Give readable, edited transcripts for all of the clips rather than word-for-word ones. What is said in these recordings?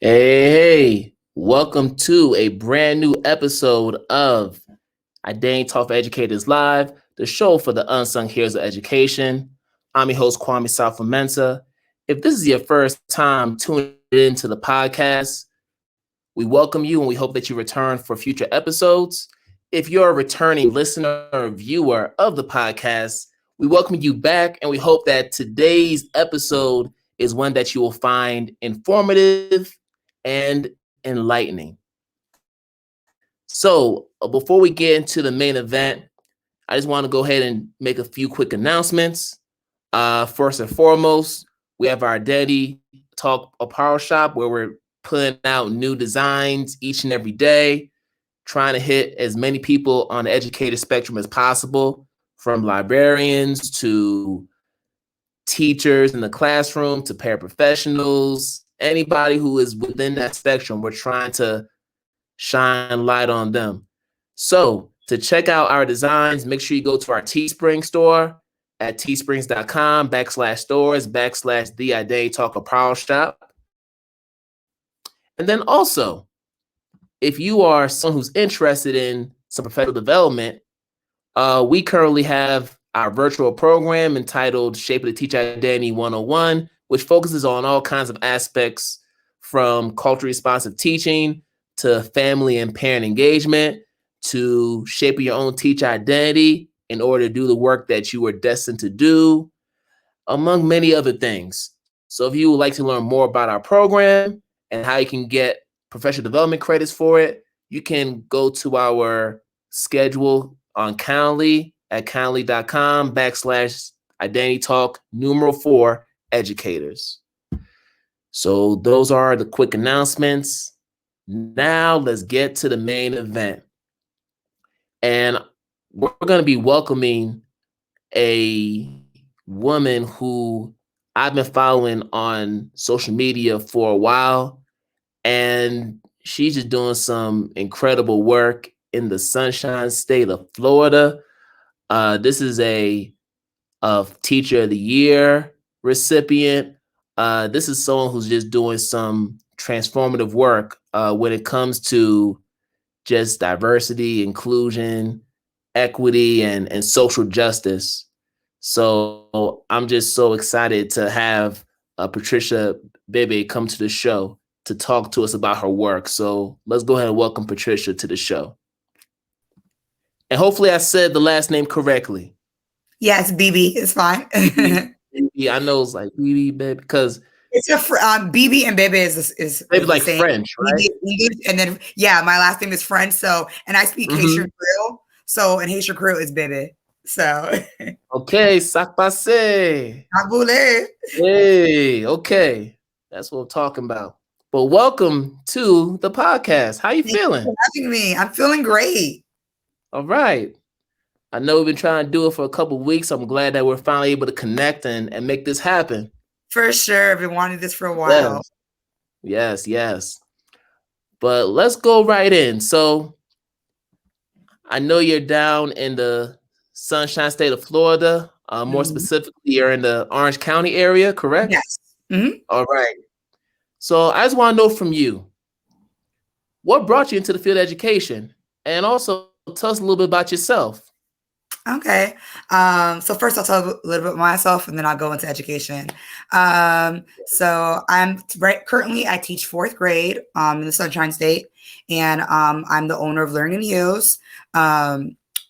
Hey, welcome to a brand new episode of IDTALK4ED Live, the show for the unsung heroes of education. I'm your host, Kwame Sarfo-Mensah. If this is your first time tuning into the podcast, we welcome you and we hope that you return for future episodes. If you're a returning listener or viewer of the podcast, we welcome you back and we hope that today's episode is one that you will find informative and enlightening. So before we get into the main event, I just want to go ahead and make a few quick announcements. First and foremost, we have our Identity Talk Apparel Shop where we're putting out new designs each and every day, trying to hit as many people on the educator spectrum as possible, from librarians to teachers in the classroom to paraprofessionals, anybody who is within that spectrum. We're trying to shine light on them. So to check out our designs, make sure you go to our Teespring store at teesprings.com/stores/the Identity Talk Apparel Shop. And then also, if you are someone who's interested in some professional development, we currently have our virtual program entitled Shape the Teacher Identity 101, which focuses on all kinds of aspects from culturally responsive teaching to family and parent engagement to shaping your own teacher identity in order to do the work that you were destined to do, among many other things. So if you would like to learn more about our program and how you can get professional development credits for it, you can go to our schedule on Calendly at calendly.com/identitytalk4educators. So those are the quick announcements. Now let's get to the main event. And we're going to be welcoming a woman who I've been following on social media for a while, and she's just doing some incredible work in the Sunshine State of Florida. This is a Teacher of the Year recipient. This is someone who's just doing some transformative work when it comes to just diversity, inclusion, equity, and social justice. So I'm just so excited to have Patricia Bebe come to the show to talk to us about her work. So let's go ahead and welcome Patricia to the show. And hopefully I said the last name correctly. Yes, Bebe, it's fine. Bebe, I know it's like Bebe, Bebe, because it's a Bebe and Bebe is maybe like same. French, right? And then my last name is French. So and I speak Haitian Creole. So in Haitian Creole is Bebe. So okay, sac passe. Hey, okay, that's what I'm talking about. But welcome to the podcast. How you feeling? Thank you for having me. I'm feeling great. All right. I know we've been trying to do it for a couple of weeks. I'm glad that we're finally able to connect and make this happen. For sure. I've been wanting this for a while. Yes. But let's go right in. So I know you're down in the Sunshine State of Florida. More specifically, you're in the Orange County area, correct? Yes. All right. So I just want to know from you, what brought you into the field of education? And also tell us a little bit about yourself. Okay. So first I'll tell a little bit about myself and then I'll go into education. So currently I teach 4th grade in the Sunshine State, and I'm the owner of LearninginHues.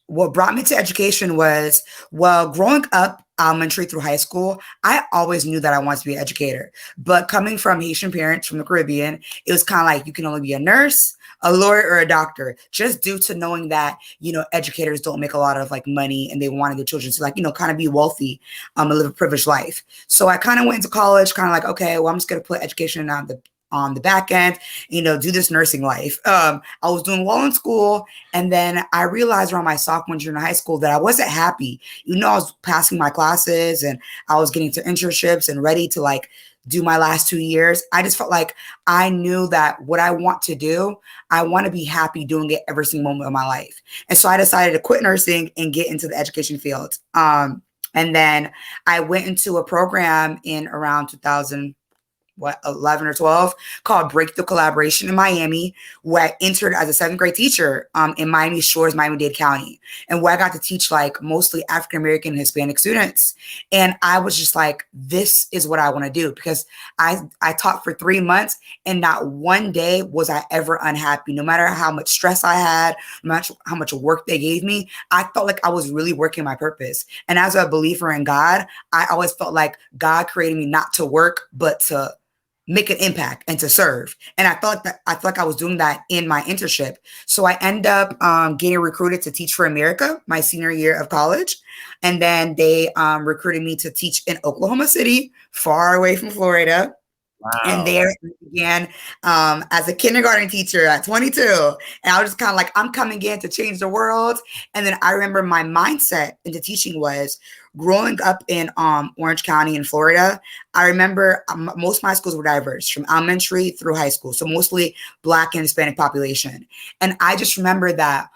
What brought me to education was, growing up elementary through high school, I always knew that I wanted to be an educator. But coming from Haitian parents from the Caribbean, it was kind of like you can only be a nurse, a lawyer, or a doctor, just due to knowing that, educators don't make a lot of money and they want their children to kind of be wealthy and live a privileged life. So I kind of went into college, kind of like, okay, well, I'm just going to put education on the back end, do this nursing life. I was doing well in school. And then I realized around my sophomore year in high school that I wasn't happy. I was passing my classes and I was getting to internships and ready to do my last 2 years. I just felt like I knew that what I want to do, I want to be happy doing it every single moment of my life. And so I decided to quit nursing and get into the education field. And then I went into a program in around 2000. 11 or 12, called Breakthrough Collaboration in Miami, where I entered as a 7th grade teacher in Miami Shores, Miami-Dade County, and where I got to teach like mostly African-American and Hispanic students. And I was just like, this is what I want to do, because I taught for 3 months and not one day was I ever unhappy. No matter how much stress I had, no matter how much work they gave me, I felt like I was really working my purpose. And as a believer in God, I always felt like God created me not to work, but to make an impact and to serve. And I felt like I was doing that in my internship. So I ended up getting recruited to teach for America my senior year of college. And then they recruited me to teach in Oklahoma City, far away from Florida. Wow. And there I began as a kindergarten teacher at 22. And I was just kind of like, I'm coming in to change the world. And then I remember my mindset into teaching was growing up in Orange County in Florida. I remember most of my schools were diverse from elementary through high school. So mostly Black and Hispanic population. And I just remember that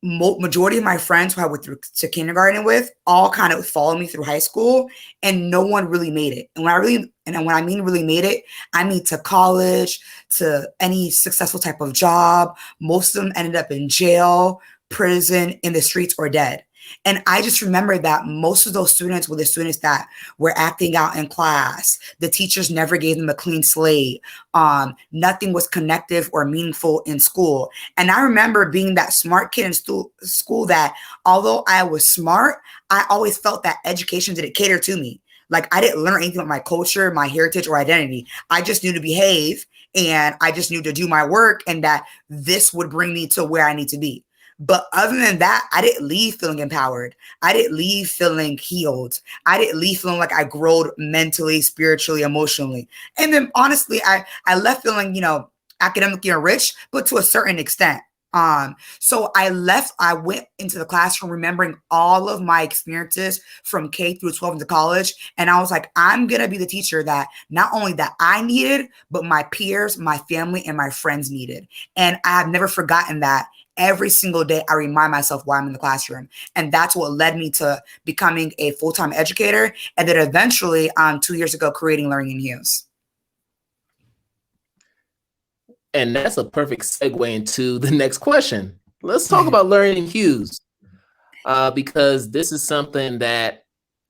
majority of my friends who I went through to kindergarten with all kind of followed me through high school, and no one really made it. And when I mean really made it, I mean to college, to any successful type of job. Most of them ended up in jail, prison, in the streets, or dead. And I just remember that most of those students were the students that were acting out in class. The teachers never gave them a clean slate. Nothing was connective or meaningful in school. And I remember being that smart kid in school that although I was smart, I always felt that education didn't cater to me. Like I didn't learn anything about my culture, my heritage, or identity. I just knew to behave, and I just knew to do my work, and that this would bring me to where I need to be. But other than that, I didn't leave feeling empowered. I didn't leave feeling healed. I didn't leave feeling like I growed mentally, spiritually, emotionally. And then honestly, I left feeling, academically enriched, but to a certain extent. So I went into the classroom remembering all of my experiences from K through 12 into college. And I was like, I'm going to be the teacher that not only that I needed, but my peers, my family, and my friends needed. And I have never forgotten that. Every single day, I remind myself why I'm in the classroom. And that's what led me to becoming a full-time educator. And then eventually, 2 years ago, creating LearninginHues. And that's a perfect segue into the next question. Let's talk about LearninginHues, because this is something that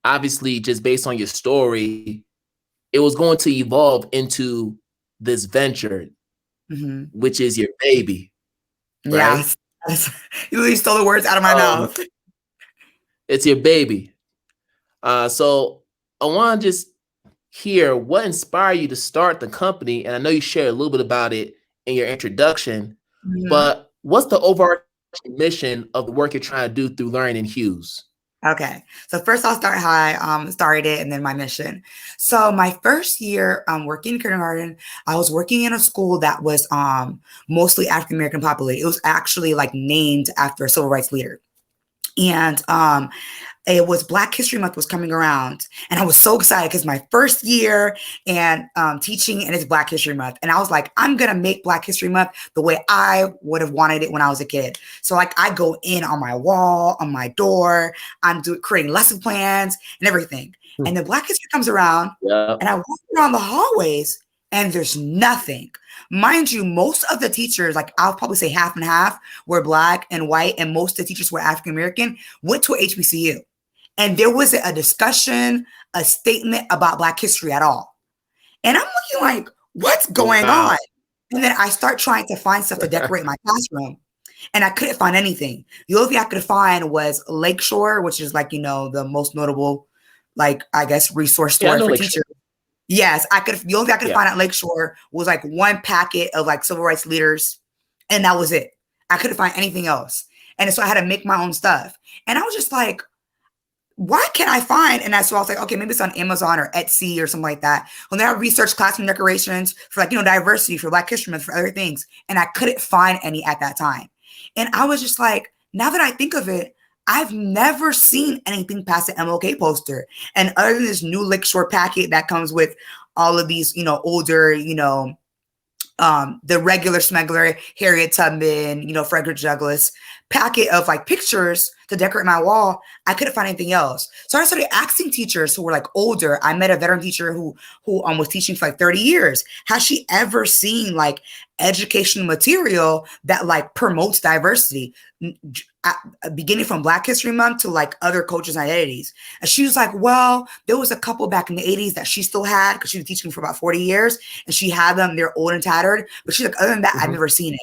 obviously, just based on your story, it was going to evolve into this venture, which is your baby. Right? Yes. You stole the words out of my mouth. It's your baby. So I want to just hear what inspired you to start the company. And I know you shared a little bit about it in your introduction, but what's the overarching mission of the work you're trying to do through LearninginHues? Okay. So first I'll start how I started it, and then my mission. So my first year working in kindergarten, I was working in a school that was mostly African-American populated. It was actually like named after a civil rights leader. And it was Black History Month was coming around, and I was so excited because my first year and teaching, and it's Black History Month. And I was like, I'm going to make Black History Month the way I would have wanted it when I was a kid. So like I go in on my wall, on my door, I'm creating lesson plans and everything. And then Black History comes around, and I walk around the hallways, and there's nothing. Mind you, most of the teachers, like I'll probably say half and half, were Black and white, and most of the teachers were African-American, went to a HBCU. And there wasn't a discussion, a statement about Black history at all. And I'm looking like, what's going on? And then I start trying to find stuff to decorate my classroom, and I couldn't find anything. The only thing I could find was Lakeshore, which is like, the most notable, like, I guess, resource store for teachers. Yes, the only thing I could find at Lakeshore was like one packet of like civil rights leaders, and that was it. I couldn't find anything else. And so I had to make my own stuff. And I was just like, why can't I find? And so I was like, okay, maybe it's on Amazon or Etsy or something like that. When they have research classroom decorations for like, diversity, for Black History Month, for other things. And I couldn't find any at that time. And I was just like, now that I think of it, I've never seen anything past the MLK poster. And other than this new Lakeshore packet that comes with all of these, older, the regular smuggler, Harriet Tubman, Frederick Douglass packet of like pictures to decorate my wall, I couldn't find anything else. So I started asking teachers who were like older. I met a veteran teacher who was teaching for like 30 years. Has she ever seen like educational material that like promotes diversity, beginning from Black History Month to like other cultures and identities? And she was like, well, there was a couple back in the 80s that she still had because she was teaching for about 40 years and she had them. They're old and tattered. But she's like, other than that, I've never seen it.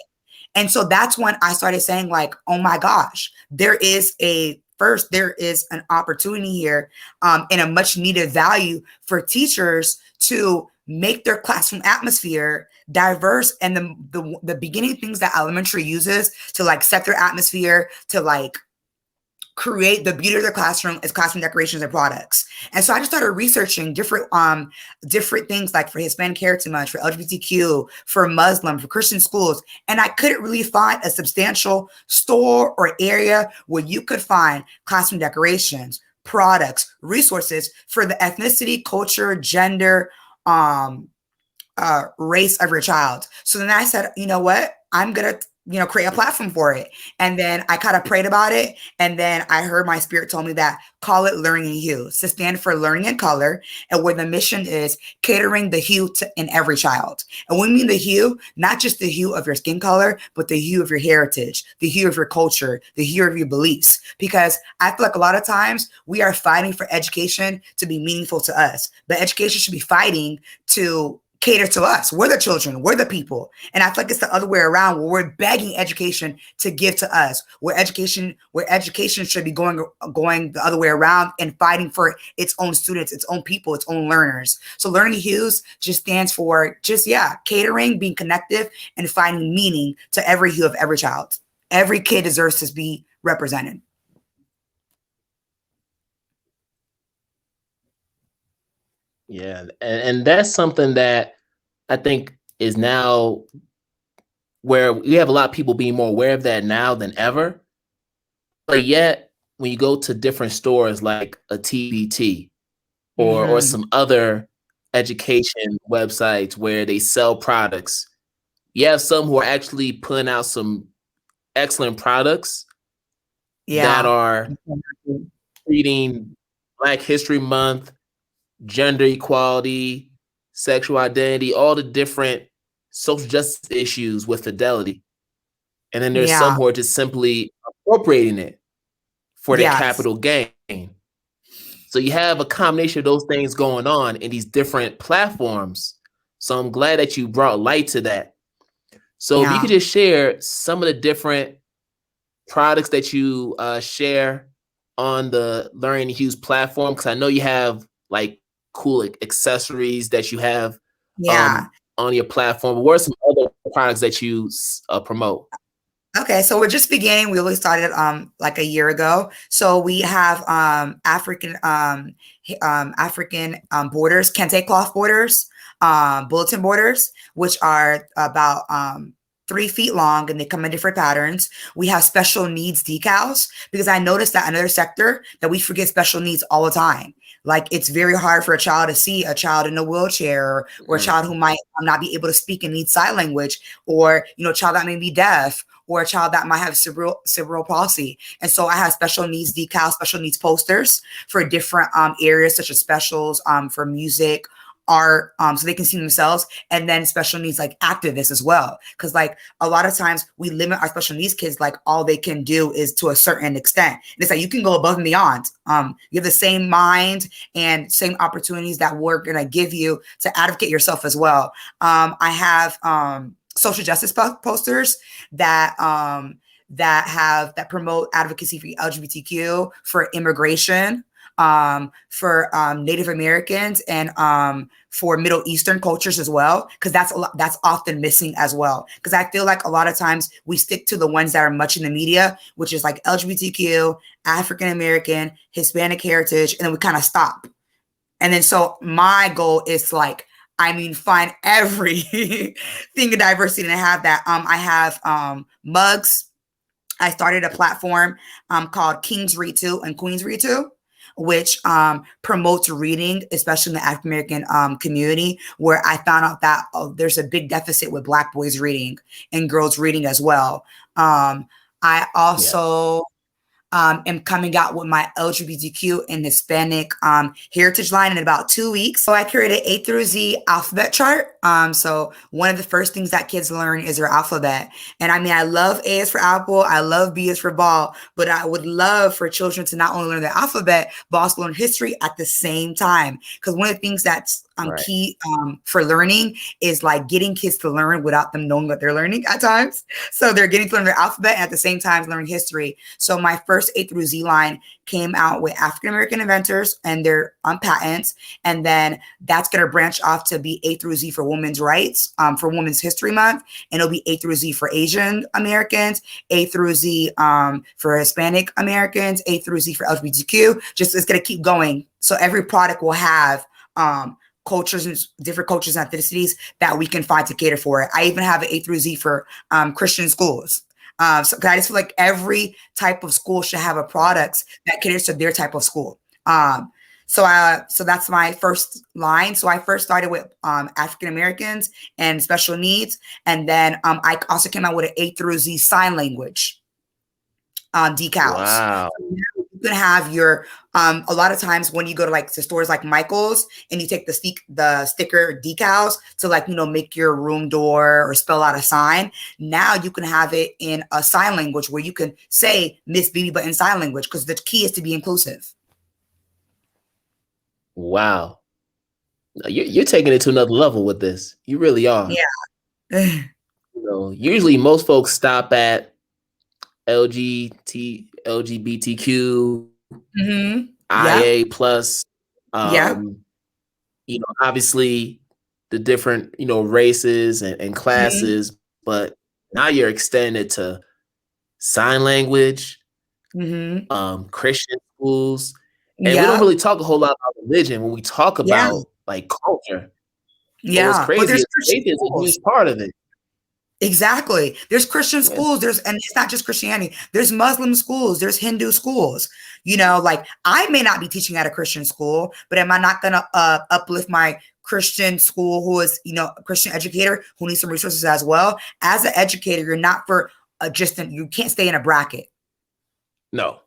And so that's when I started saying like, oh my gosh, there is an opportunity here and a much needed value for teachers to make their classroom atmosphere diverse, and the beginning things that elementary uses to like set their atmosphere, to like create the beauty of their classroom is classroom decorations and products. And so I just started researching different things like for Hispanic Heritage Month, for LGBTQ, for Muslim, for Christian schools. And I couldn't really find a substantial store or area where you could find classroom decorations, products, resources for the ethnicity, culture, gender, race of your child. So then I said, you know what? I'm going to create a platform for it. And then I kind of prayed about it. And then I heard my spirit told me that call it LearninginHues, to stand for learning in color. And where the mission is catering the hue in every child. And we mean the hue, not just the hue of your skin color, but the hue of your heritage, the hue of your culture, the hue of your beliefs. Because I feel like a lot of times we are fighting for education to be meaningful to us, but education should be fighting to cater to us. We're the children, we're the people. And I feel like it's the other way around, where we're begging education to give to us, where education should be going the other way around and fighting for its own students, its own people, its own learners. So LearninginHues just stands for catering, being connective, and finding meaning to every hue of every child. Every kid deserves to be represented. Yeah, and that's something that I think is now where we have a lot of people being more aware of that now than ever. But yet, when you go to different stores like a TBT or some other education websites where they sell products, you have some who are actually putting out some excellent products that are treating Black History Month, gender equality, sexual identity, all the different social justice issues with fidelity. And then there's some who are just simply appropriating it for their capital gain. So you have a combination of those things going on in these different platforms. So I'm glad that you brought light to that. So if you could just share some of the different products that you share on the LearninginHues platform, because I know you have like cool accessories that you have on your platform. What are some other products that you promote? Okay, so we're just beginning. We only started like a year ago. So we have African borders, kente cloth borders, bulletin borders, which are about 3 feet long, and they come in different patterns. We have special needs decals, because I noticed that another sector that we forget special needs all the time. Like, it's very hard for a child to see a child in a wheelchair, or a child who might not be able to speak and need sign language, or, a child that may be deaf, or a child that might have cerebral palsy. And so I have special needs decals, special needs posters for different areas, such as specials for music, art, so they can see themselves, and then special needs like activists as well. Because like a lot of times we limit our special needs kids, like all they can do is to a certain extent. And it's like you can go above and beyond. You have the same mind and same opportunities that we're gonna give you to advocate yourself as well. I have social justice posters that promote advocacy for LGBTQ, for immigration, for Native Americans, and for Middle Eastern cultures as well, because that's often missing as well. Because I feel like a lot of times we stick to the ones that are much in the media, which is like LGBTQ, African American, Hispanic heritage, and then we kind of stop. And then so my goal is like, find everything in diversity and have that. I have mugs. I started a platform called Kings Read To and Queens Read To, which promotes reading, especially in the African American community, where I found out that there's a big deficit with Black boys reading and girls reading as well. I Yeah. also am coming out with my LGBTQ and Hispanic heritage line in about 2 weeks. So I created A through Z alphabet chart. So one of the first things that kids learn is their alphabet. And I mean, I love A is for apple, I love B is for ball, but I would love for children to not only learn their alphabet, but also learn history at the same time. Because one of the things that's Right. key for learning is like getting kids to learn without them knowing what they're learning at times. So they're getting to learn their alphabet and at the same time learn history. So my first A through Z line came out with African-American inventors and their patents. And then that's going to branch off to be A through Z for women's rights, for Women's History Month. And it'll be A through Z for Asian Americans, A through Z for Hispanic Americans, A through Z for LGBTQ. Just it's going to keep going. So every product will have cultures and different cultures and ethnicities that we can find to cater for it. I even have an A through Z for Christian schools. So I just feel like every type of school should have a product that caters to their type of school. So that's my first line. So I first started with African Americans and special needs, and then I also came out with an A through Z sign language decals. Wow. You can have your a lot of times when you go to like to stores like Michael's and you take the sticker decals to like, you know, make your room door or spell out a sign. Now you can have it in a sign language where you can say Miss Bebe, but in sign language, because the key is to be inclusive. Wow. You're taking it to another level with this. You really are. Yeah. You know, usually most folks stop at LGBTQ, Mm-hmm. IA plus, Yeah. you know, obviously the different, you know, races and Mm-hmm. classes, but now you're extending it to sign language, Mm-hmm. Christian schools, and we don't Yeah. really talk a whole lot about religion when we talk Yeah. about like culture. But what's Yeah. But crazy there's is Christian faith is a schools. huge part of it. Exactly. There's Christian Yeah. schools. And it's not just Christianity. There's Muslim schools. There's Hindu schools. You know, like I may not be teaching at a Christian school, but am I not going to uplift my Christian school who is, you know, a Christian educator who needs some resources as well? As an educator, you're not for you can't stay in a bracket. No,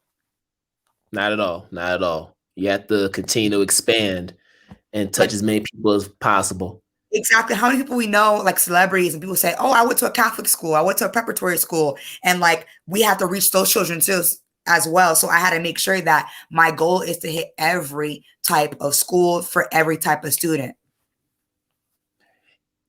not at all. Not at all. You have to continue to expand and touch Like as many people as possible. exactly. How many people we know, like celebrities, and people say, "Oh, I went to a Catholic school. I went to a preparatory school," and like we have to reach those children too as well. So I had to make sure that my goal is to hit every type of school for every type of student.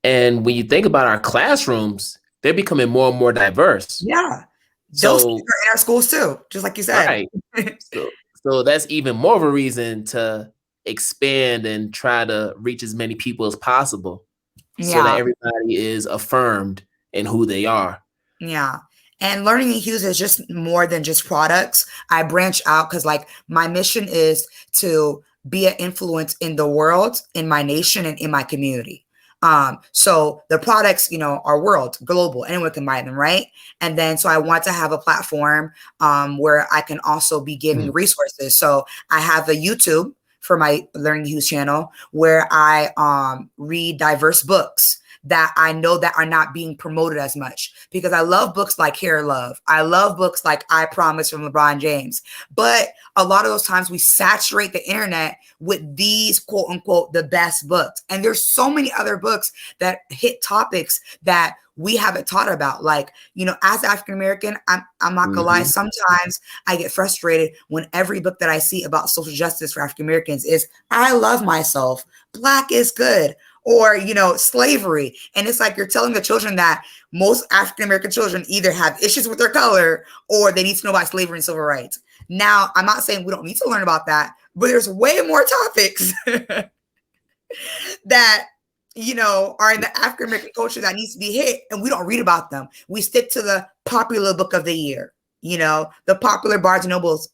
And when you think about our classrooms, they're becoming more and more diverse. Yeah, those kids So, are in our schools too, just like you said. right. So that's even more of a reason to expand and try to reach as many people as possible so that Yeah, everybody is affirmed in who they are. yeah. And LearninginHues is just more than just products. I branch out because like my mission is to be an influence in the world, in my nation, and in my community. So the products, you know, are world, global, anyone can buy them, right? And then so I want to have a platform where I can also be giving resources. So I have a YouTube for my LearninginHues channel where I read diverse books that I know that are not being promoted as much, because I love books like Hair Love. I love books like I Promise from LeBron James. But a lot of those times we saturate the internet with these quote unquote the best books. And there's so many other books that hit topics that we haven't taught about. Like, you know, as African American, I'm not gonna lie, sometimes I get frustrated when every book that I see about social justice for African Americans is I love myself, Black is good, or, you know, slavery. And it's like you're telling the children that most African American children either have issues with their color or they need to know about slavery and civil rights. Now, I'm not saying we don't need to learn about that, but there's way more topics that, you know, are in the African American culture that needs to be hit, and we don't read about them. We stick to the popular book of the year, you know, the popular Barnes and Noble's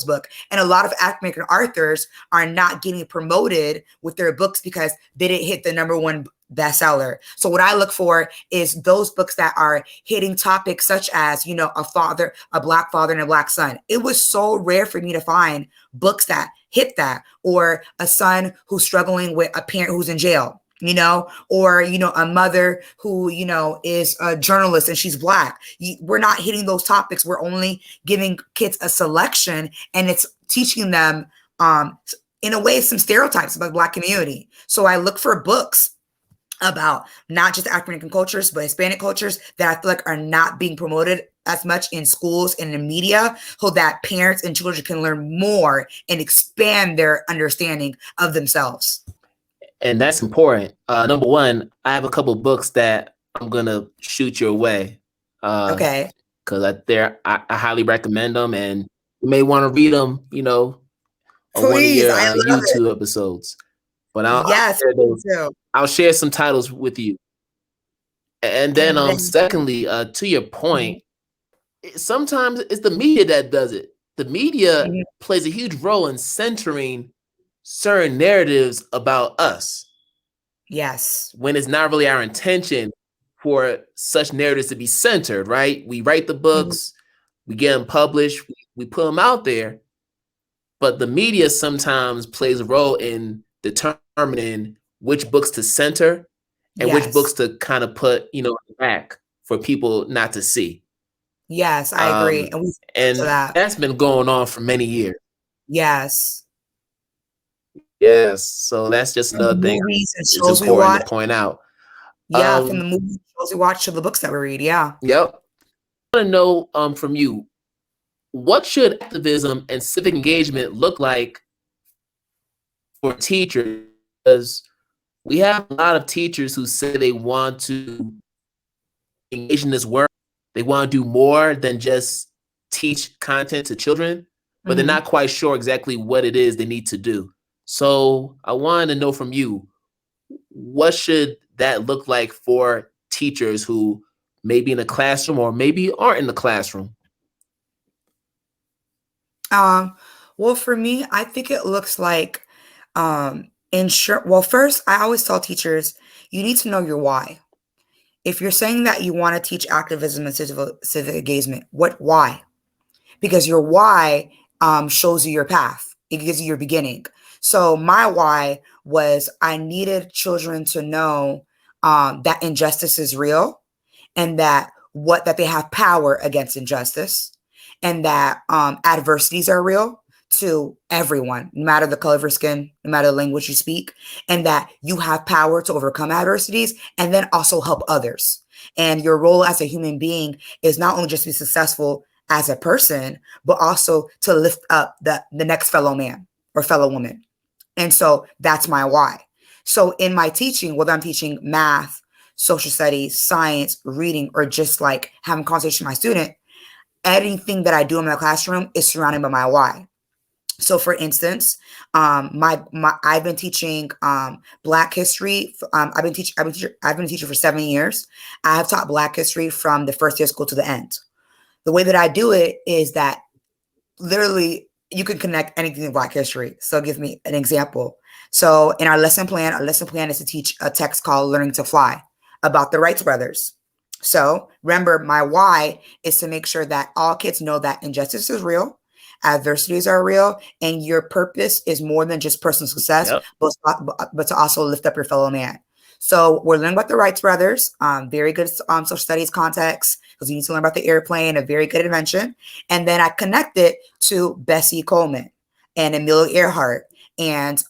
book. And a lot of African American authors are not getting promoted with their books because they didn't hit the #1 bestseller. So what I look for is those books that are hitting topics such as, you know, a Black father and a Black son. It was so rare for me to find books that hit that, or a son who's struggling with a parent who's in jail. or, a mother who, is a journalist and she's Black. We're not hitting those topics. We're only giving kids a selection, and it's teaching them, in a way, some stereotypes about the Black community. So I look for books about not just African American cultures, but Hispanic cultures that I feel like are not being promoted as much in schools and in media, so that parents and children can learn more and expand their understanding of themselves. And that's important. Number one, I have a couple of books that I'm gonna shoot your way. Okay. Because I highly recommend them, and you may want to read them, on one of Please, your I love it. YouTube episodes. But Yes, I'll share some titles with you. And then, And then secondly, to your point, sometimes it's the media that does it. The media Mhm. plays a huge role in centering certain narratives about us Yes. when it's not really our intention for such narratives to be centered, right? We write the books, we get them published, we put them out there, but the media sometimes plays a role in determining which books to center and which books to kind of put, back for people not to see. Yes, I agree. And we And that's been going on for many years. Yes. Yes. So that's just another thing Movies and it's shows we important to watch. point out. Yeah, from the movies and shows we watch to the books that we read. Yeah. Yep. I want to know from you, what should activism and civic engagement look like for teachers? Because we have a lot of teachers who say they want to engage in this work. They want to do more than just teach content to children, but they're not quite sure exactly what it is they need to do. So I wanted to know from you, what should that look like for teachers who may be in the classroom or maybe aren't in the classroom? Well, for me, I think it looks like well, first, I always tell teachers, you need to know your why. If you're saying that you want to teach activism and civic engagement, why? Because your why shows you your path. It gives you your beginning. So my why was I needed children to know that injustice is real, and that they have power against injustice, and that adversities are real to everyone, no matter the color of your skin, no matter the language you speak, and that you have power to overcome adversities and then also help others. And your role as a human being is not only just to be successful as a person, but also to lift up the next fellow man or fellow woman. And so that's my why. So in my teaching, whether I'm teaching math, social studies, science, reading, or just like having a conversation with my student, anything that I do in my classroom is surrounded by my why. So, for instance, I've been teaching Black history. I've been a teacher for 7 years. I have taught Black history from the first day of school to the end. The way that I do it is that literally you can connect anything to Black history. So, give me an example. So, in our lesson plan is to teach a text called "Learning to Fly" about the Wright brothers. So, remember, my why is to make sure that all kids know that injustice is real, adversities are real, and your purpose is more than just personal success, but to also lift up your fellow man. So we're learning about the Wright brothers, very good social studies context, because you need to learn about the airplane, a very good invention. And then I connect it to Bessie Coleman and Amelia Earhart and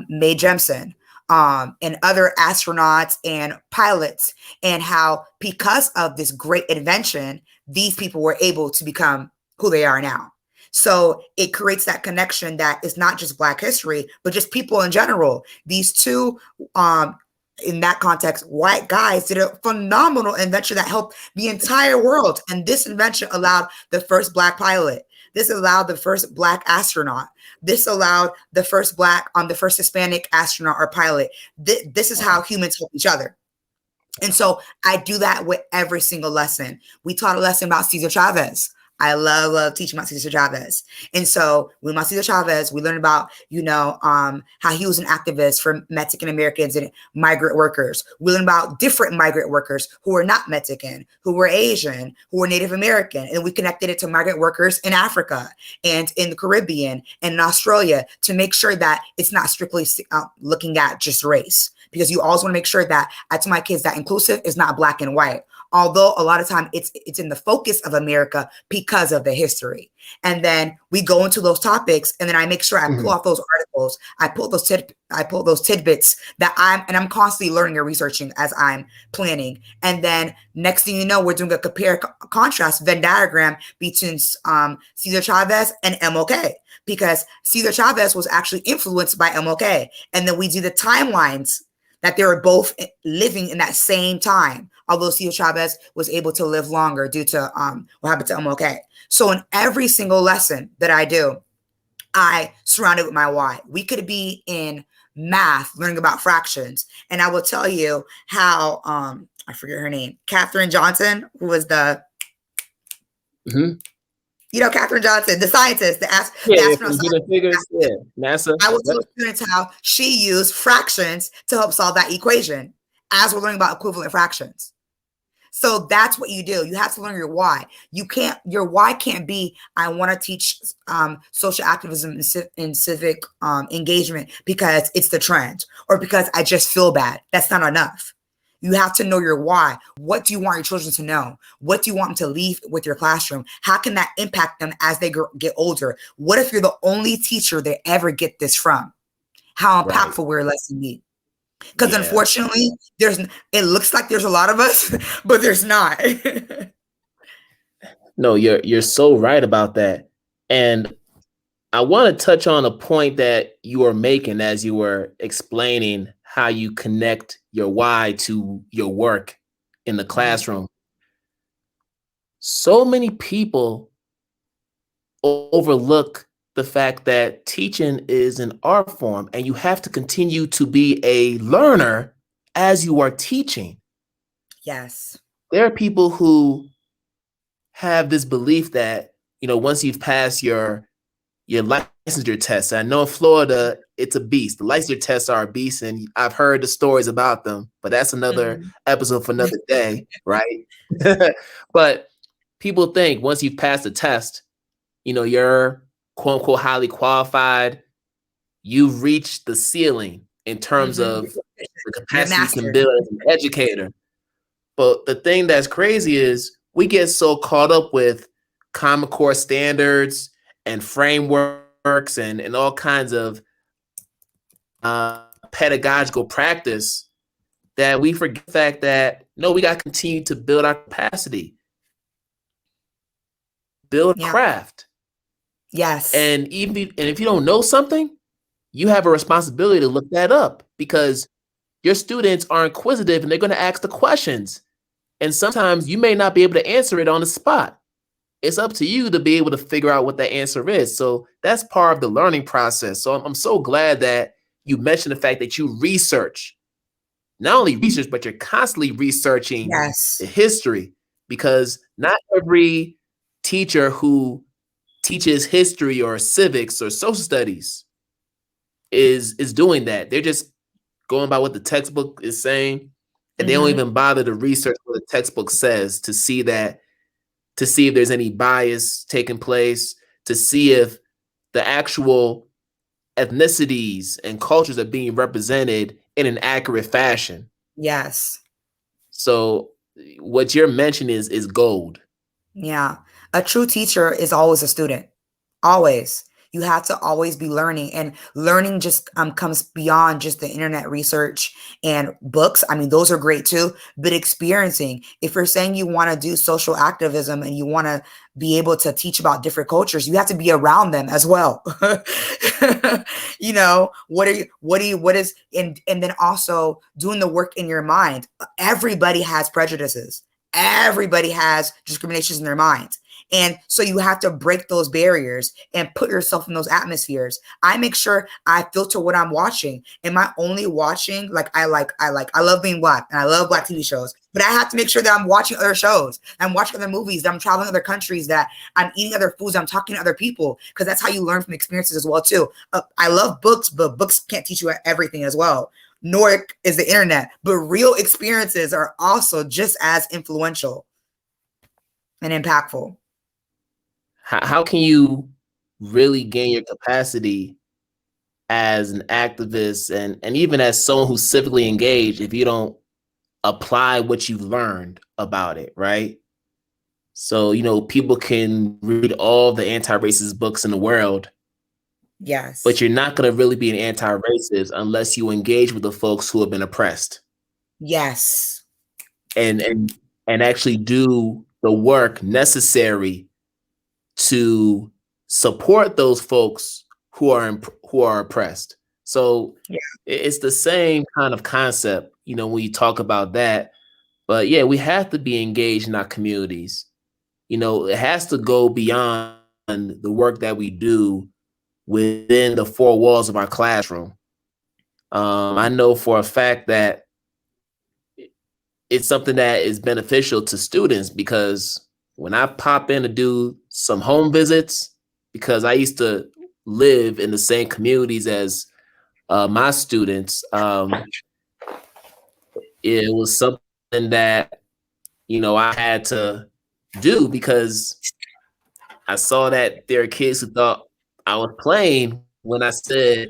Mae Jemison and other astronauts and pilots, and how because of this great invention, these people were able to become who they are now. So it creates that connection that is not just Black history, but just people in general. These two, in that context, white guys did a phenomenal invention that helped the entire world. And this invention allowed the first Black pilot. This allowed the first Black astronaut. This allowed the first the first Hispanic astronaut or pilot. This is how humans help each other. And so I do that with every single lesson. We taught a lesson about Cesar Chavez. I love teaching about Cesar Chavez. And so with Cesar Chavez, we learned about, how he was an activist for Mexican Americans and migrant workers. We learned about different migrant workers who were not Mexican, who were Asian, who were Native American. And we connected it to migrant workers in Africa and in the Caribbean and in Australia to make sure that it's not strictly looking at just race. because you always want to make sure that I tell my kids that inclusive is not black and white. Although a lot of time it's in the focus of America because of the history. And then we go into those topics, and then I make sure I pull off those articles. I pull those tidbits that I'm constantly learning and researching as I'm planning. And then next thing you know, we're doing a contrast Venn diagram between Cesar Chavez and MLK, because Cesar Chavez was actually influenced by MLK. And then we do the timelines that they were both living in that same time, although Cesar Chavez was able to live longer due to what happened to MLK. So in every single lesson that I do, I surround it with my why. We could be in math, learning about fractions, and I will tell you how, I forget her name, Katherine Johnson, who was the, Katherine Johnson, the scientist, the astronaut scientist. NASA. I will tell students how she used fractions to help solve that equation as we're learning about equivalent fractions. So that's what you do. You have to learn your why. Your why can't be, I want to teach social activism and civic engagement because it's the trend, or because I just feel bad. That's not enough. You have to know your why. What do you want your children to know? What do you want them to leave with your classroom? How can that impact them as they get older? What if you're the only teacher they ever get this from? How impactful will your lesson be? Because unfortunately, it looks like there's a lot of us, but there's not. No, you're so right about that. And I want to touch on a point that you were making as you were explaining how you connect your why to your work in the classroom. So many people overlook the fact that teaching is an art form, and you have to continue to be a learner as you are teaching. Yes. There are people who have this belief that, once you've passed your licensure test, I know in Florida, it's a beast. The licensure tests are a beast, and I've heard the stories about them, but that's another episode for another day, right? But people think once you've passed the test, you're quote unquote highly qualified. You've reached the ceiling in terms of the capacity you can build as an educator. But the thing that's crazy is we get so caught up with Common Core standards and frameworks and all kinds of pedagogical practice that we forget the fact that, no, we got to continue to build our capacity, build craft. Yes. And if you don't know something, you have a responsibility to look that up, because your students are inquisitive and they're going to ask the questions. And sometimes you may not be able to answer it on the spot. It's up to you to be able to figure out what the answer is. So that's part of the learning process. So I'm so glad that you mentioned the fact that you research, not only research, but you're constantly researching the history, because not every teacher who teaches history or civics or social studies is doing that. They're just going by what the textbook is saying, and they don't even bother to research what the textbook says to see if there's any bias taking place, to see if the actual ethnicities and cultures are being represented in an accurate fashion. Yes. So what you're mentioning is gold. Yeah. A true teacher is always a student. Always. You have to always be learning, and learning just comes beyond just the internet research and books. I mean, those are great too, but experiencing. If you're saying you want to do social activism and you want to be able to teach about different cultures, you have to be around them as well. And then also doing the work in your mind. Everybody has prejudices. Everybody has discriminations in their mind. And so you have to break those barriers and put yourself in those atmospheres. I make sure I filter what I'm watching. Am I only watching, I love being Black and I love Black TV shows, but I have to make sure that I'm watching other shows. I'm watching other movies, that I'm traveling other countries, that I'm eating other foods, I'm talking to other people, because that's how you learn from experiences as well too. I love books, but books can't teach you everything as well. Nor is the internet, but real experiences are also just as influential and impactful. How can you really gain your capacity as an activist and even as someone who's civically engaged if you don't apply what you've learned about it, right? So, people can read all the anti-racist books in the world, Yes. but you're not going to really be an anti-racist unless you engage with the folks who have been oppressed. Yes. And actually do the work necessary to support those folks who are oppressed. So Yeah. it's the same kind of concept, when you talk about that. But yeah, we have to be engaged in our communities. It has to go beyond the work that we do within the four walls of our classroom. I know for a fact that it's something that is beneficial to students because when I pop in to do some home visits, because I used to live in the same communities as my students, it was something that, I had to do because I saw that there are kids who thought I was playing when I said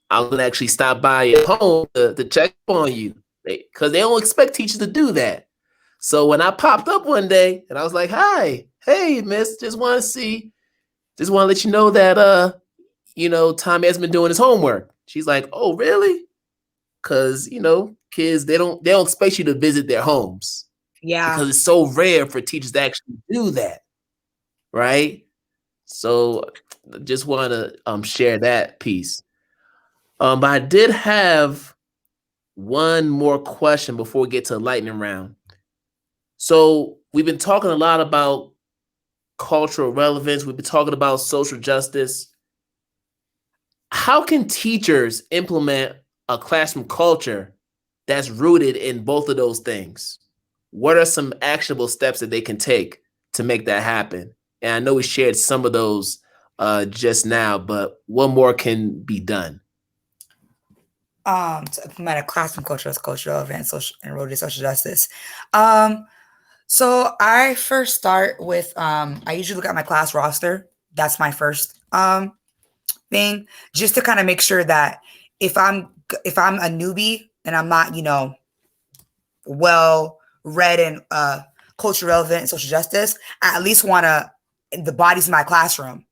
I would actually stop by your home to check on you because they don't expect teachers to do that. So when I popped up one day and I was like, "Hi, hey, miss, just want to let you know that Tommy has been doing his homework." She's like, "Oh, really?" Because kids they don't expect you to visit their homes Yeah. because it's so rare for teachers to actually do that, right? So just want to share that piece. But I did have one more question before we get to the lightning round. So we've been talking a lot about cultural relevance. We've been talking about social justice. How can teachers implement a classroom culture that's rooted in both of those things? What are some actionable steps that they can take to make that happen? And I know we shared some of those just now, but what more can be done? To implement a classroom culture as cultural event, social and rooted in social justice. So I first start with I usually look at my class roster. That's my first thing, just to kind of make sure that if I'm a newbie and I'm not, well read in culture relevant and social justice, I at least want to the bodies in my classroom.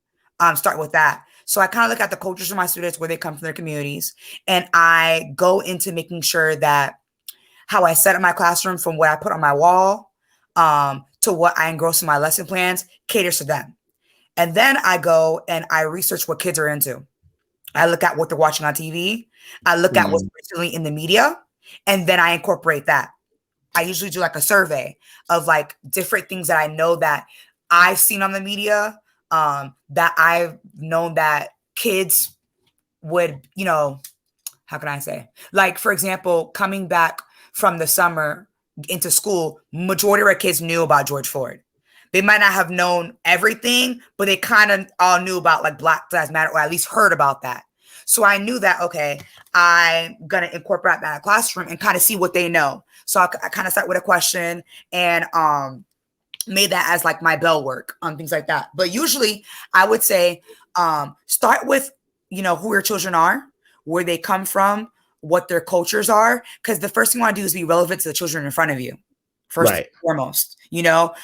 Start with that. So I kind of look at the cultures of my students, where they come from, their communities, and I go into making sure that how I set up my classroom, from what I put on my wall to what I engross in my lesson plans, caters to them. And then I go and I research what kids are into. I look at what they're watching on TV. I look at what's recently in the media, and then I incorporate that. I usually do like a survey of like different things that I know that I've seen on the media, that I've known that kids would, how can I say? Like, for example, coming back from the summer into school, majority of our kids knew about George Floyd. They might not have known everything, but they kind of all knew about like Black Lives Matter, or at least heard about that. So I knew that, okay, I'm going to incorporate that in the classroom and kind of see what they know. So I kind of start with a question and made that as like my bell work, things like that. But usually I would say start with, who your children are, where they come from, what their cultures are. Because the first thing you want to do is be relevant to the children in front of you, first and foremost.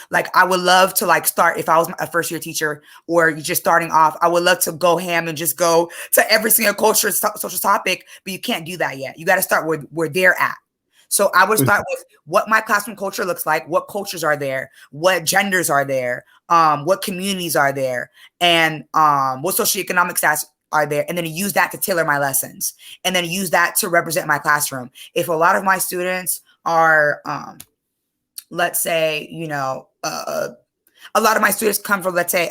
Like I would love to like start, if I was a first year teacher or you're just starting off, I would love to go ham and just go to every single culture, social topic, but you can't do that yet. You got to start where they're at. So I would start with what my classroom culture looks like, what cultures are there, what genders are there, what communities are there, and what socioeconomic stats are there, and then use that to tailor my lessons, and then use that to represent my classroom. If a lot of my students are, let's say, a lot of my students come from, let's say,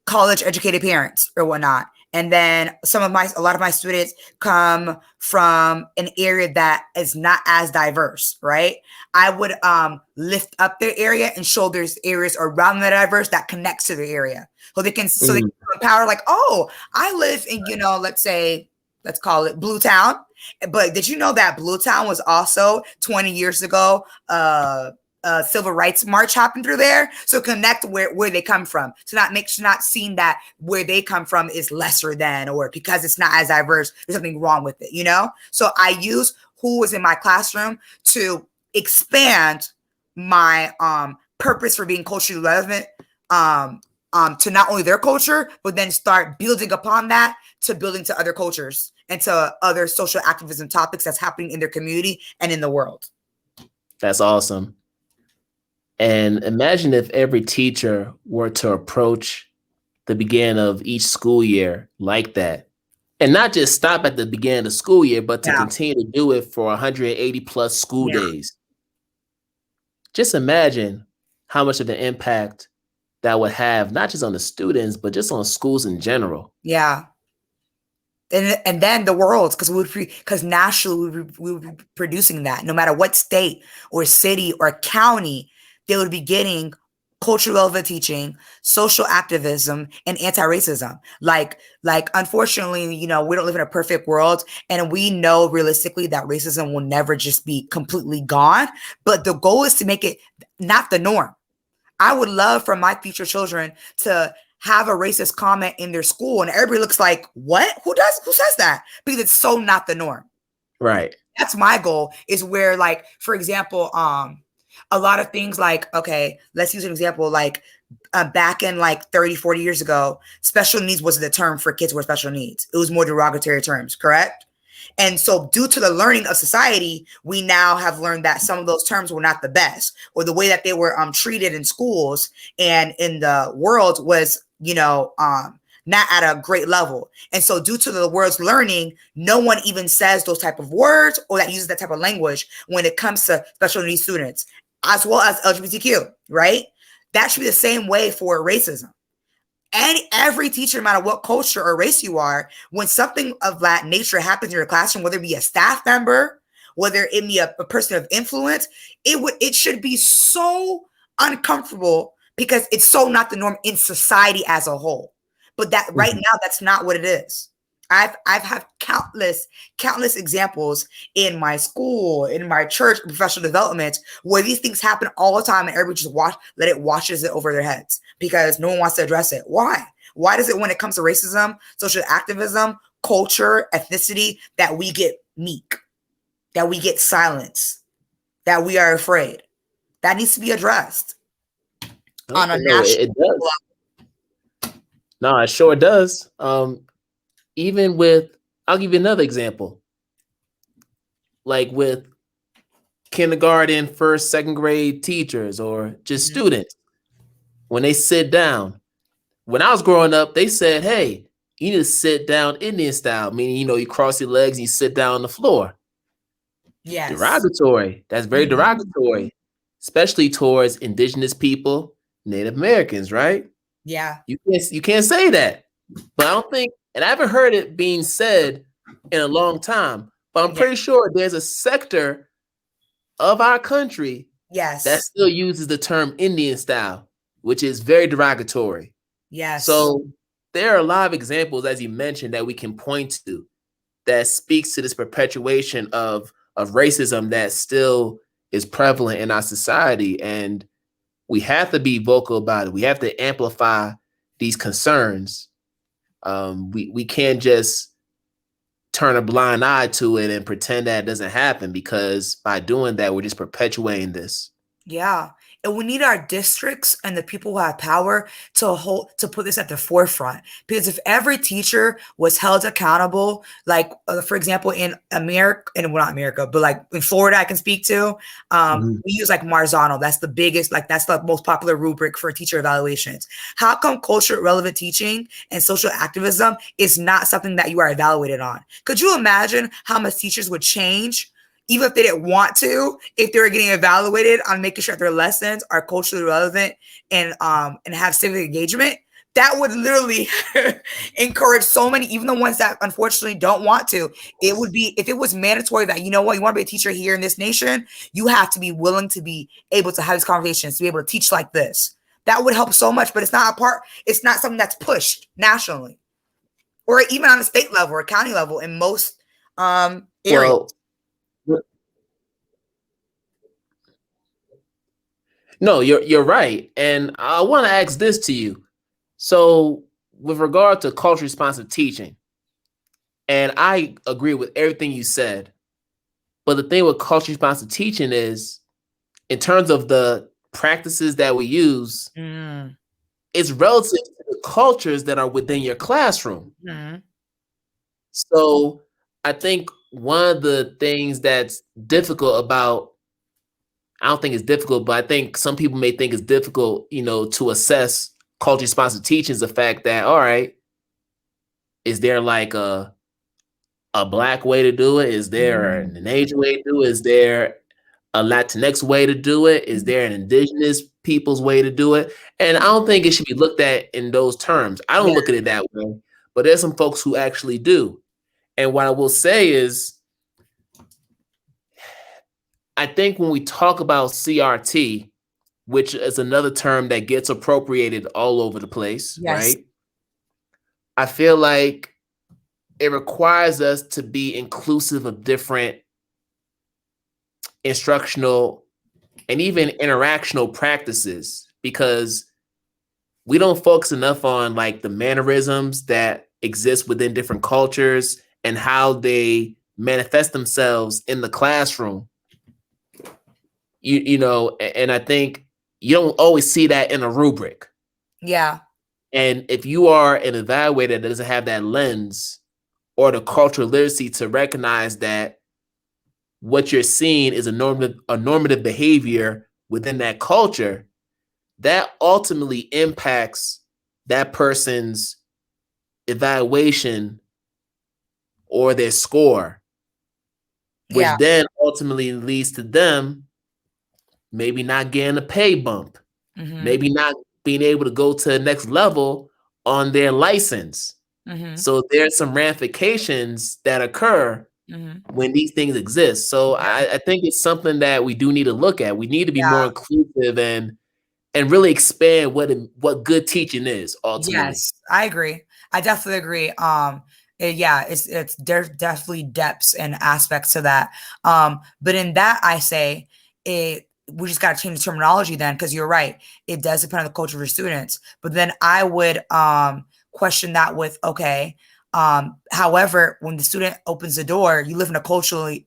college educated parents or whatnot. And then a lot of my students come from an area that is not as diverse, right? I would lift up their area and show there's areas around the diverse that connects to the area. So they can empower, like, oh, I live in, let's call it Blue Town. But did you know that Blue Town was also 20 years ago, a civil rights march happened through there. So connect where they come from. To not seeing that where they come from is lesser than, or because it's not as diverse, there's something wrong with it, you know? So I use who was in my classroom to expand my purpose for being culturally relevant to not only their culture, but then start building upon that to building to other cultures and to other social activism topics that's happening in their community and in the world. That's awesome. And imagine if every teacher were to approach the beginning of each school year like that. And not just stop at the beginning of the school year, but to continue to do it for 180 plus school days. Just imagine how much of an impact that would have, not just on the students, but just on schools in general. Yeah. And then the world, because nationally we would be producing that. No matter what state or city or county, they would be getting cultural relevant teaching, social activism, and anti-racism. Like unfortunately, you know, we don't live in a perfect world, and we know realistically that racism will never just be completely gone. But the goal is to make it not the norm. I would love for my future children to have a racist comment in their school and everybody looks like, what? Who says that? Because it's so not the norm. Right. That's my goal, is where, like, for example, a lot of things like, okay, let's use an example, like back in like 30, 40 years ago, special needs wasn't the term for kids with special needs. It was more derogatory terms, correct? And so due to the learning of society, we now have learned that some of those terms were not the best, or the way that they were treated in schools and in the world was, you know, not at a great level. And so due to the world's learning, no one even says those type of words or that uses that type of language when it comes to special needs students, as well as LGBTQ, right? That should be the same way for racism. And every teacher, no matter what culture or race you are, when something of that nature happens in your classroom, whether it be a staff member, whether it be a person of influence, it should be so uncomfortable because it's so not the norm in society as a whole. But that right now, that's not what it is. I've had countless examples in my school, in my church, professional development, where these things happen all the time and everybody just let it washes it over their heads because no one wants to address it. Why? Why does it, when it comes to racism, social activism, culture, ethnicity, that we get meek, that we get silence, that we are afraid? That needs to be addressed on a national level. No, it sure does. Even with, I'll give you another example. Like with kindergarten, first, second grade teachers or just students, when they sit down. When I was growing up, they said, hey, you need to sit down Indian style, meaning, you know, you cross your legs and you sit down on the floor. Yes. Derogatory. That's very derogatory, especially towards indigenous people, Native Americans, right? Yeah. You can't say that. But I don't think, and I haven't heard it being said in a long time, but I'm pretty sure there's a sector of our country that still uses the term Indian style, which is very derogatory. Yes. So there are a lot of examples, as you mentioned, that we can point to that speaks to this perpetuation of racism that still is prevalent in our society. And we have to be vocal about it. We have to amplify these concerns. We can't just turn a blind eye to it and pretend that it doesn't happen, because by doing that, we're just perpetuating this. Yeah. And we need our districts and the people who have power to put this at the forefront. Because if every teacher was held accountable, like for example, in America, and well, not America, but like in Florida, I can speak to, we use like Marzano. That's the biggest, like that's the most popular rubric for teacher evaluations. How come culture relevant teaching and social activism is not something that you are evaluated on? Could you imagine how much teachers would change, even if they didn't want to, if they were getting evaluated on making sure their lessons are culturally relevant and have civic engagement? That would literally encourage so many, even the ones that unfortunately don't want to. It would be, if it was mandatory that, you know what, you want to be a teacher here in this nation, you have to be willing to be able to have these conversations, to be able to teach like this. That would help so much, but it's not something that's pushed nationally or even on a state level or county level in most areas. No, you're right. And I want to ask this to you. So, with regard to culture responsive teaching, and I agree with everything you said, but the thing with culture responsive teaching is, in terms of the practices that we use, Mm. it's relative to the cultures that are within your classroom. Mm. So, I think one of the things that's difficult about, I don't think it's difficult, but I think some people may think it's difficult, to assess culture responsive teaching is the fact that, all right, is there like a black way to do it? Is there Mm. an Asian way to do it? Is there a Latinx way to do it? Is there an indigenous people's way to do it? And I don't think it should be looked at in those terms. I don't Yeah. look at it that way, but there's some folks who actually do. And what I will say is, I think when we talk about CRT, which is another term that gets appropriated all over the place, Yes. right? I feel like it requires us to be inclusive of different instructional and even interactional practices, because we don't focus enough on like the mannerisms that exist within different cultures and how they manifest themselves in the classroom. And I think you don't always see that in a rubric. Yeah. And if you are an evaluator that doesn't have that lens or the cultural literacy to recognize that what you're seeing is a normative behavior within that culture, that ultimately impacts that person's evaluation or their score, which Yeah. then ultimately leads to them maybe not getting a pay bump, Mm-hmm. maybe not being able to go to the next level on their license. Mm-hmm. So there's some ramifications that occur Mm-hmm. when these things exist. So I think it's something that we do need to look at. We need to be more Yeah. inclusive and really expand what good teaching is ultimately. Yes, I agree. I definitely agree. Yeah, it's there's definitely depths and aspects to that. But in that, I say it. We just got to change the terminology then, because you're right. It does depend on the culture of your students. But then I would question that with, okay. However, when the student opens the door, you live in a culturally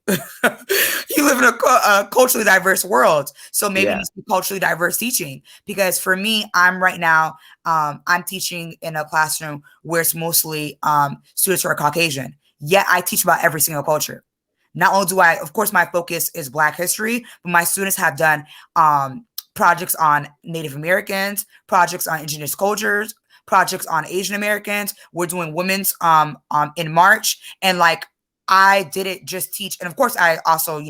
you live in a culturally diverse world. So maybe it Yeah. needs to be culturally diverse teaching. Because for me, I'm right now I'm teaching in a classroom where it's mostly students who are Caucasian. Yet I teach about every single culture. Not only do I, of course, my focus is Black history, but my students have done projects on Native Americans, projects on indigenous cultures, projects on Asian Americans. We're doing women's in March, and like I didn't just teach, and of course I also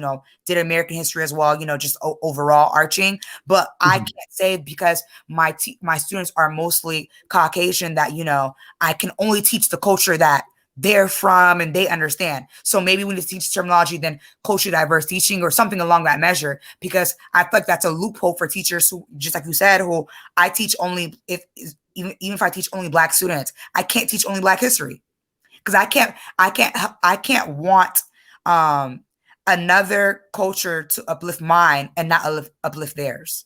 did American history as well. Just overall arching, but I Mhm. can't say because my students are mostly Caucasian that I can only teach the culture that they're from and they understand. So maybe we need to teach terminology then culturally diverse teaching or something along that measure, because I feel like that's a loophole for teachers who, just like you said, who I teach only even if I teach only Black students, I can't teach only Black history, because I can't want another culture to uplift mine and not uplift theirs.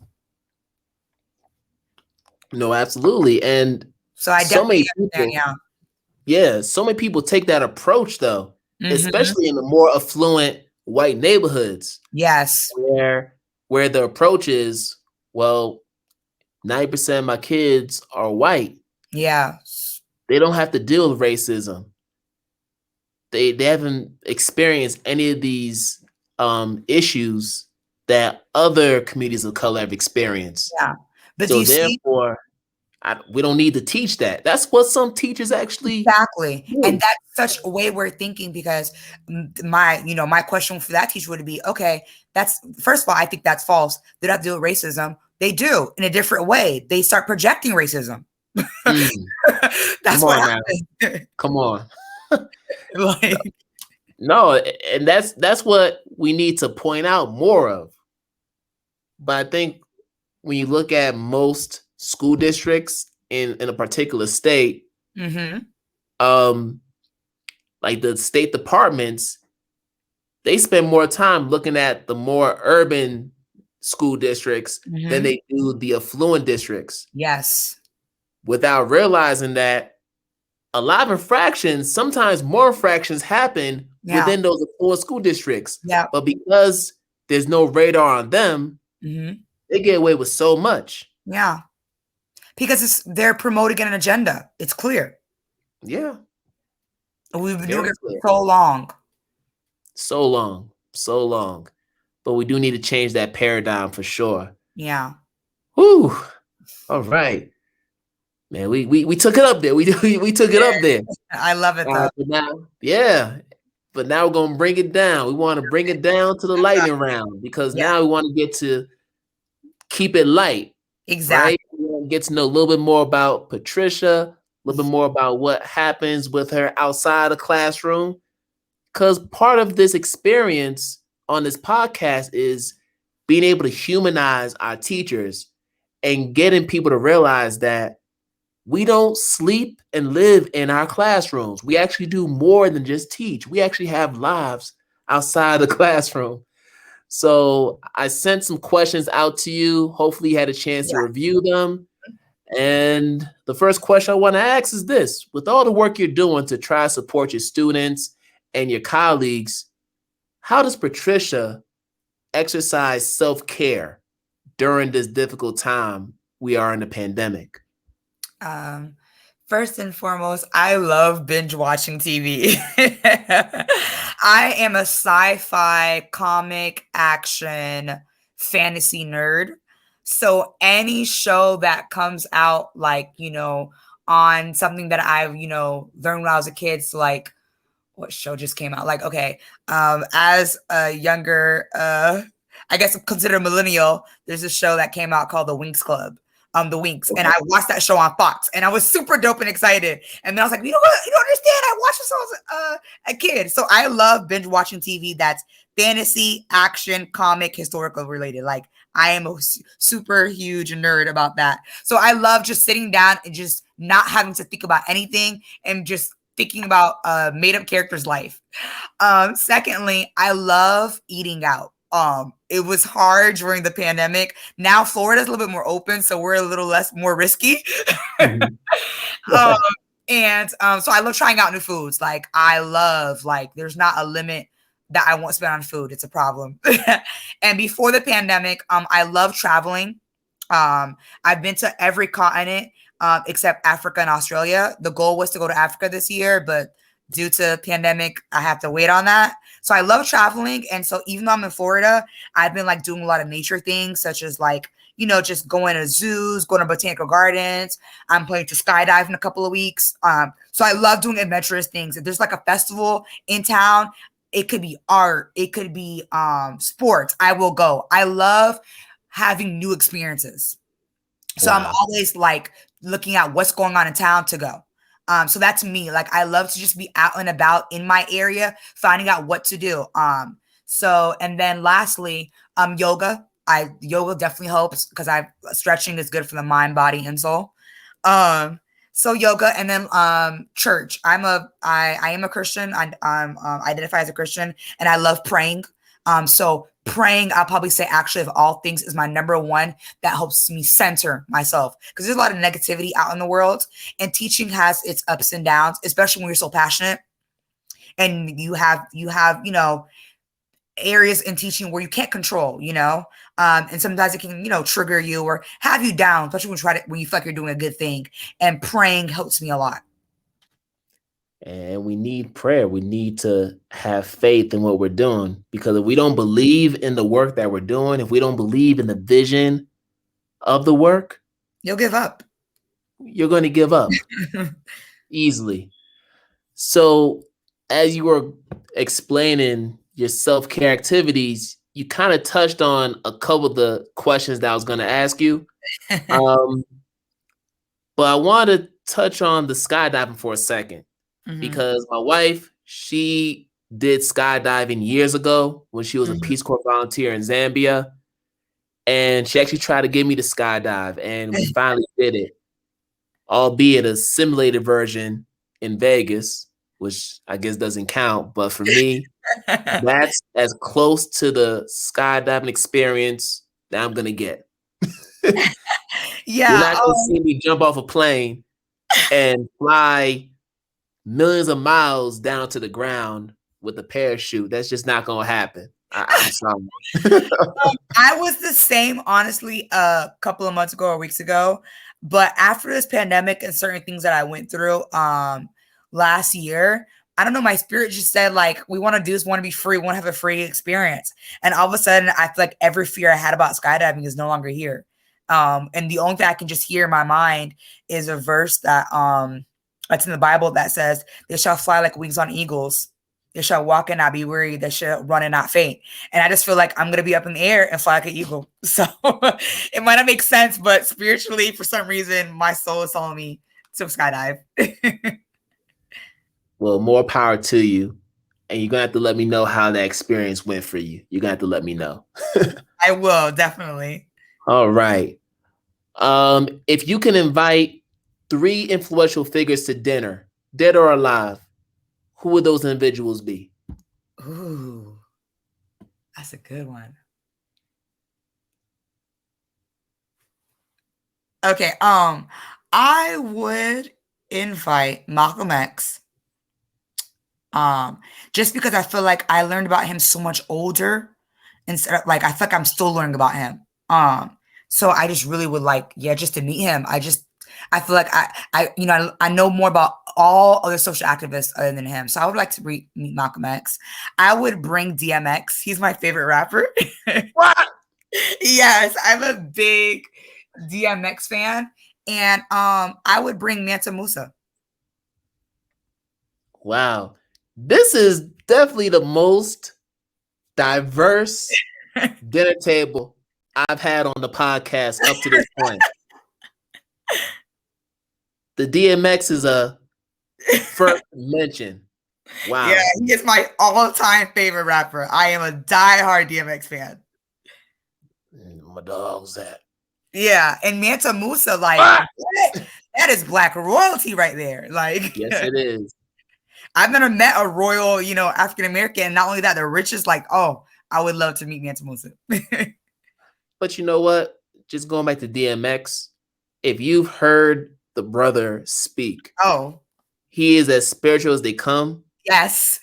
No, absolutely. And So I so definitely many understand. people, Yeah. yeah, so many people take that approach though, Mm-hmm. especially in the more affluent white neighborhoods Yes. where the approach is, well, 90% of my kids are white. Yeah. They don't have to deal with racism. They haven't experienced any of these issues that other communities of color have experienced. Yeah. But do So you see? therefore, we don't need to teach that. That's what some teachers actually Exactly. And do. that's such a wayward thinking, because my question for that teacher would be, okay, that's first of all, I think that's false. They don't have to deal with racism. They do in a different way. They start projecting racism. Mm, come That's what on now. happens. Come on. No, Like, no, and that's what we need to point out more of. But I think when you look at most school districts in a particular state, mm-hmm. um, like the state departments, they spend more time looking at the more urban school districts than Mm-hmm. they do the affluent districts, Yes. without realizing that a lot of infractions, sometimes more infractions happen Yeah. within those affluent school districts. Yeah. But because there's no radar on them, Mm-hmm. they get away with so much. Yeah. Because they're promoting an agenda. It's clear. Yeah, We've been doing very it clear. for so long. So long, so long. But we do need to change that paradigm for sure. Yeah. Whew. All right. Man, we took it up there. We took it up there. I love it though. But now, yeah. But now we're gonna bring it down. We want to bring it down to the lightning round, because Yeah. now we want to get to keep it light, Exactly. right? We want to get to know a little bit more about Patricia, a little bit more about what happens with her outside the classroom. Because part of this experience on this podcast is being able to humanize our teachers and getting people to realize that we don't sleep and live in our classrooms. We actually do more than just teach. We actually have lives outside the classroom. So I sent some questions out to you. Hopefully you had a chance to Yeah. review them. And the first question I want to ask is this: with all the work you're doing to try to support your students and your colleagues, how does Patricia exercise self-care during this difficult time we are in the pandemic? First and foremost, I love binge watching TV. I am a sci-fi, comic, action, fantasy nerd. So any show that comes out, like, on something that I've, learned when I was a kid, so like, what show just came out? Like, okay, as a younger, I guess considered a millennial, there's a show that came out called The Winx Club. The Winx, and I watched that show on Fox, and I was super dope and excited. And then I was like, you know what? You don't understand. I watched this when I was a kid, so I love binge watching TV that's fantasy, action, comic, historical related. Like I am a super huge nerd about that. So I love just sitting down and just not having to think about anything and just thinking about a made up character's life. Secondly, I love eating out. It was hard during the pandemic. Now Florida's a little bit more open, so we're a little more risky. Mhm. um, so I love trying out new foods. Like I love, like, there's not a limit that I won't spend on food. It's a problem. And before the pandemic, I love traveling. I've been to every continent except Africa and Australia. The goal was to go to Africa this year, but due to pandemic, I have to wait on that. So I love traveling. And so even though I'm in Florida, I've been like doing a lot of nature things, such as like, just going to zoos, going to botanical gardens. I'm planning to skydive in a couple of weeks. So I love doing adventurous things. If there's like a festival in town, it could be art, it could be sports, I will go. I love having new experiences. So I'm Wow. always like looking at what's going on in town to go. So that's me. Like I love to just be out and about in my area, finding out what to do. And then lastly, yoga. Yoga definitely helps because stretching is good for the mind, body, and soul. So yoga, and then church. I am a Christian. I identify as a Christian, and I love praying. So praying, I'll probably say actually of all things is my number one that helps me center myself, because there's a lot of negativity out in the world, and teaching has its ups and downs, especially when you're so passionate and you have areas in teaching where you can't control, and sometimes it can, trigger you or have you down, especially when you feel like you're doing a good thing. And praying helps me a lot. And we need prayer. We need to have faith in what we're doing, because if we don't believe in the work that we're doing, if we don't believe in the vision of the work, You'll give up. you're going to give up easily. So, as you were explaining your self-care activities, you kind of touched on a couple of the questions that I was going to ask you. Um, but I want to touch on the skydiving for a second, because my wife, she did skydiving years ago when she was a Peace Corps volunteer in Zambia. And she actually tried to get me to skydive, and we finally did it, albeit a simulated version in Vegas, which I guess doesn't count. But for me, that's as close to the skydiving experience that I'm gonna get. You're Yeah. not gonna see me jump off a plane and fly millions of miles down to the ground with a parachute. That's just not gonna happen. I'm sorry. I was the same, honestly, a couple of months ago or weeks ago. But after this pandemic and certain things that I went through last year, I don't know, my spirit just said, like, we want to do this, want to be free, want to have a free experience. And all of a sudden, I feel like every fear I had about skydiving is no longer here. And the only thing I can just hear in my mind is a verse that that's in the Bible that says, they shall fly like wings on eagles. They shall walk and not be weary. They shall run and not faint. And I just feel like I'm going to be up in the air and fly like an eagle. So it might not make sense, but spiritually, for some reason, my soul is telling me to skydive. Well, more power to you. And you're going to have to let me know how that experience went for you. You're going to have to let me know. I will, definitely. All right. If you can invite 3 influential figures to dinner, dead or alive, who would those individuals be? Ooh, that's a good one. Okay, I would invite Malcolm X. Just because I feel like I learned about him so much older, instead of, like, I feel like I'm still learning about him. So I just really would like, just to meet him. I feel like I know more about all other social activists other than him. So I would like to meet Malcolm X. I would bring DMX. He's my favorite rapper. What? Yes, I'm a big DMX fan. And I would bring Mansa Musa. Wow. This is definitely the most diverse dinner table I've had on the podcast up to this point. The DMX is a first mention. Wow. Yeah, he is my all-time favorite rapper. I am a diehard DMX fan. My dog's that. Yeah, and Mansa Musa, like, that is black royalty right there. Like, yes, it is. I've never met a royal, African American. Not only that, the richest. Like, oh, I would love to meet Mansa Musa. But you know what? Just going back to DMX, if you've heard the brother speak, he is as spiritual as they come. Yes,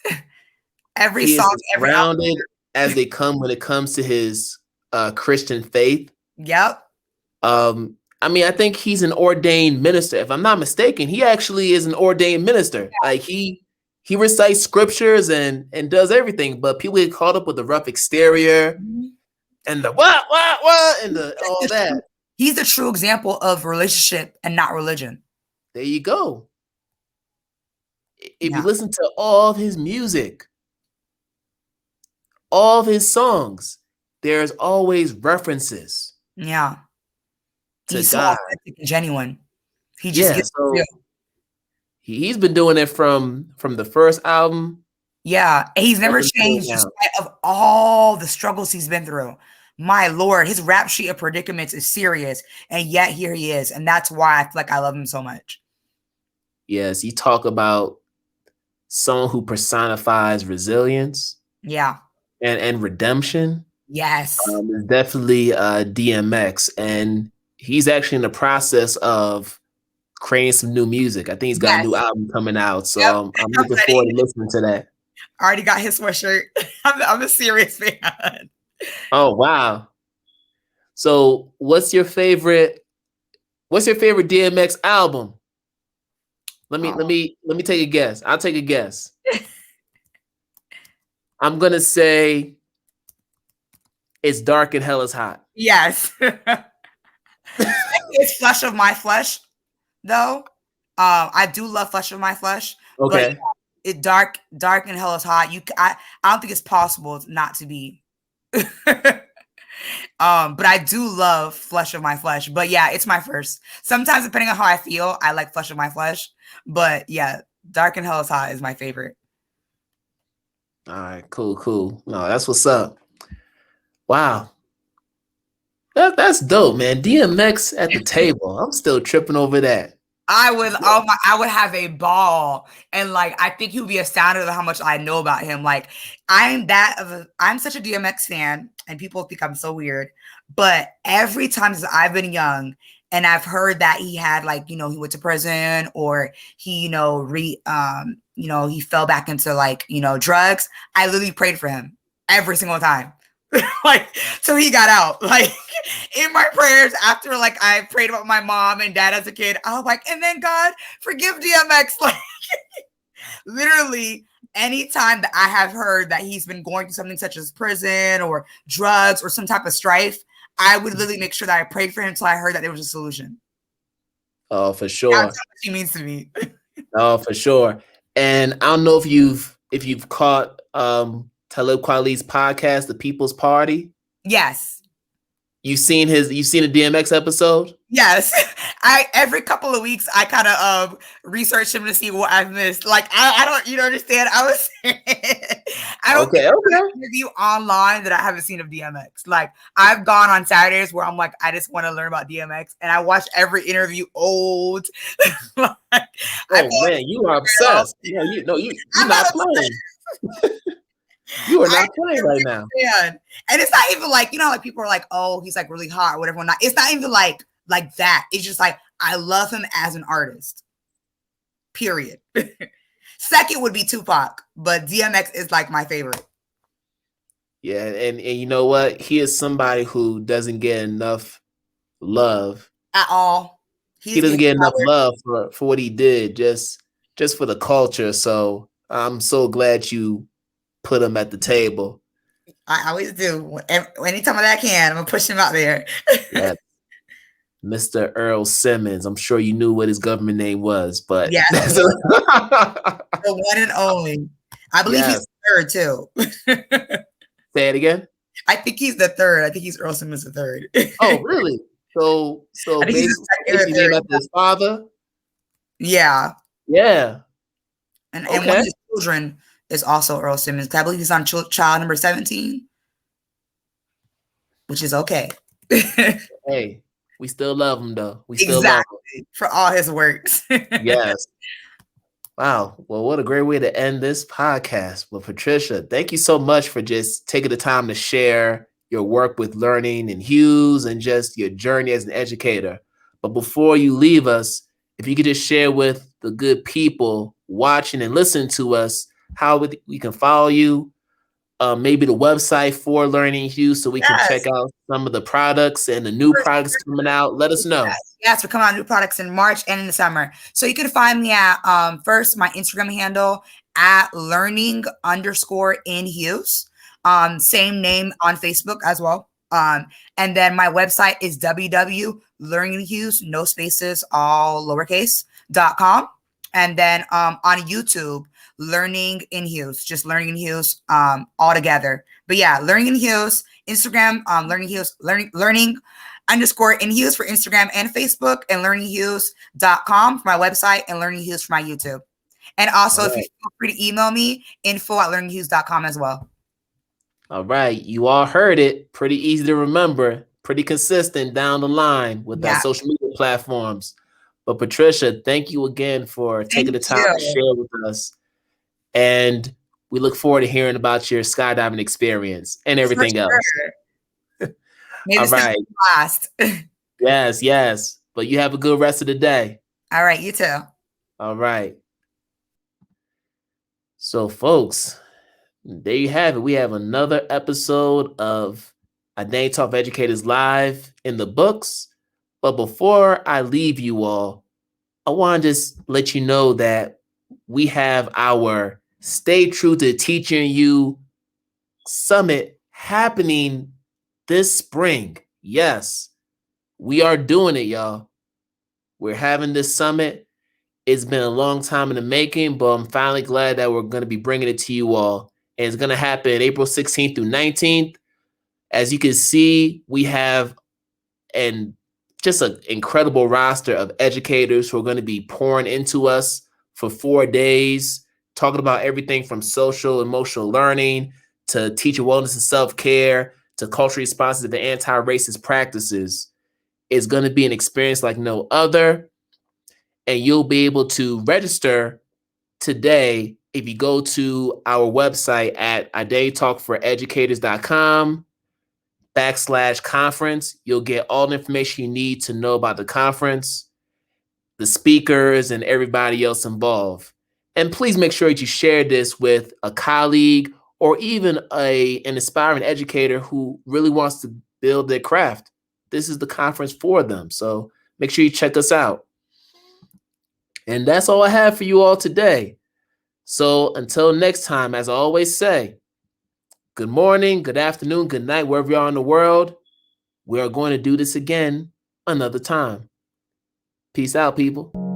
every he song, is as grounded as they come when it comes to his Christian faith. Yep. I mean, I think he's an ordained minister. If I'm not mistaken, he actually is an ordained minister. Yeah. Like he recites scriptures and does everything, but people get caught up with the rough exterior and the what and the all that. He's a true example of relationship and not religion. There you go. If you listen to all of his music, all of his songs, there's always references. Yeah. He's God. so authentic and genuine. He just gets real. He's been doing it from the first album. Yeah, he's never changed despite of all the struggles he's been through. My Lord, his rap sheet of predicaments is serious, and yet here he is, and that's why I feel like I love him so much. Yes, you talk about someone who personifies resilience. Yeah. And redemption. Yes. It's definitely DMX, and he's actually in the process of creating some new music. I think he's got a new album coming out, so I'm looking forward to listening to that. I already got his sweatshirt. I'm a serious fan. Oh wow! So what's your favorite DMX album? Let me take a guess. I'll take a guess. I'm gonna say It's Dark and Hell is Hot. Yes. It's Flesh of My Flesh, though. I do love Flesh of My Flesh. Okay. But it dark and hell is hot. I don't think it's possible not to be. But I do love Flesh of My Flesh. But yeah, it's my first. Sometimes depending on how I feel, I like Flesh of My Flesh. But yeah, Dark and Hell is Hot is my favorite. All right, cool. No, that's what's up. Wow. That's dope, man. DMX at the table. I'm still tripping over that. I would, oh my, I would have a ball. And like, I think he would be astounded at how much I know about him. Like, I'm such a DMX fan, and people think I'm so weird. But every time since I've been young and I've heard that he had like, he went to prison, or he, he fell back into like, drugs, I literally prayed for him every single time. Like, so he got out. Like, in my prayers after like I prayed about my mom and dad as a kid, I was like, and then God forgive DMX. Like, literally anytime that I have heard that he's been going through something such as prison or drugs or some type of strife, I would literally make sure that I prayed for him until I heard that there was a solution. Oh, for sure. That's what he means to me. Oh, for sure. And I don't know if you've caught Talib Kweli's podcast, The People's Party. Yes. You've seen a DMX episode? Yes. Every couple of weeks I kind of research him to see what I've missed. Like, I don't understand. I don't think there's an interview online that I haven't seen of DMX. Like, I've gone on Saturdays where I'm like, I just want to learn about DMX, and I watch every interview old. Like, man, you are obsessed. Yeah, you're not playing. You are not playing right now. Man. And it's not even like, like people are like, oh, he's like really hot or whatever. It's not even like that. It's just like, I love him as an artist. Period. Second would be Tupac, but DMX is like my favorite. Yeah, and you know what? He is somebody who doesn't get enough love at all. He doesn't get enough love for what he did, just for the culture. So I'm so glad you put him at the table. I always do. Anytime that I can, I'm gonna push him out there. Yeah. Mr. Earl Simmons. I'm sure you knew what his government name was, but yeah, the one and only. I believe he's the third too. Say it again. I think he's the third. I think he's Earl Simmons the third. Oh, really? So basically named after his father. Yeah. Yeah. And one of his children is also Earl Simmons. I believe he's on child number 17, which is okay. Hey, we still love him though. We still love him for all his works. Yes. Wow. Well, what a great way to end this podcast. Well, Patricia, thank you so much for just taking the time to share your work with LearninginHues and just your journey as an educator. But before you leave us, if you could just share with the good people watching and listening to us how we can follow you, maybe the website for LearninginHues so we can check out some of the products and the new products coming out. Let us know. Yes, we're coming out with new products in March and in the summer. So you can find me at first my Instagram handle at learning_in_Hues. Same name on Facebook as well. And then my website is www.learninginhues, no spaces, all lowercase.com. And then on YouTube, LearninginHues, just LearninginHues, all together. But yeah, LearninginHues, Instagram, LearninginHues, learning_in_Hues for Instagram and Facebook, and learninginhues.com for my website, and LearninginHues for my YouTube. And also, if you feel free to email me, info@learninginhues.com as well. All right. You all heard it. Pretty easy to remember. Pretty consistent down the line with our social media platforms. But Patricia, thank you again for taking the time to share with us. And we look forward to hearing about your skydiving experience and everything else. Maybe all right. Last. Yes. But you have a good rest of the day. All right. You too. All right. So, folks, there you have it. We have another episode of IDTALK4ED Educators Live in the books. But before I leave you all, I want to just let you know that we have our Stay True to Teaching You Summit happening this spring. Yes, we are doing it, y'all. We're having this summit. It's been a long time in the making, but I'm finally glad that we're going to be bringing it to you all. And it's going to happen April 16th through 19th. As you can see, we have just an incredible roster of educators who are going to be pouring into us for 4 days, talking about everything from social, emotional learning to teacher wellness and self-care to culturally responsive and anti-racist practices. It's going to be an experience like no other. and you'll be able to register today if you go to our website at IDTALK4EDucator.com/conference. You'll get all the information you need to know about the conference, the speakers, and everybody else involved. And please make sure that you share this with a colleague or even an aspiring educator who really wants to build their craft. This is the conference for them. So make sure you check us out. And that's all I have for you all today. So until next time, as I always say, good morning, good afternoon, good night, wherever you are in the world. We are going to do this again another time. Peace out, people.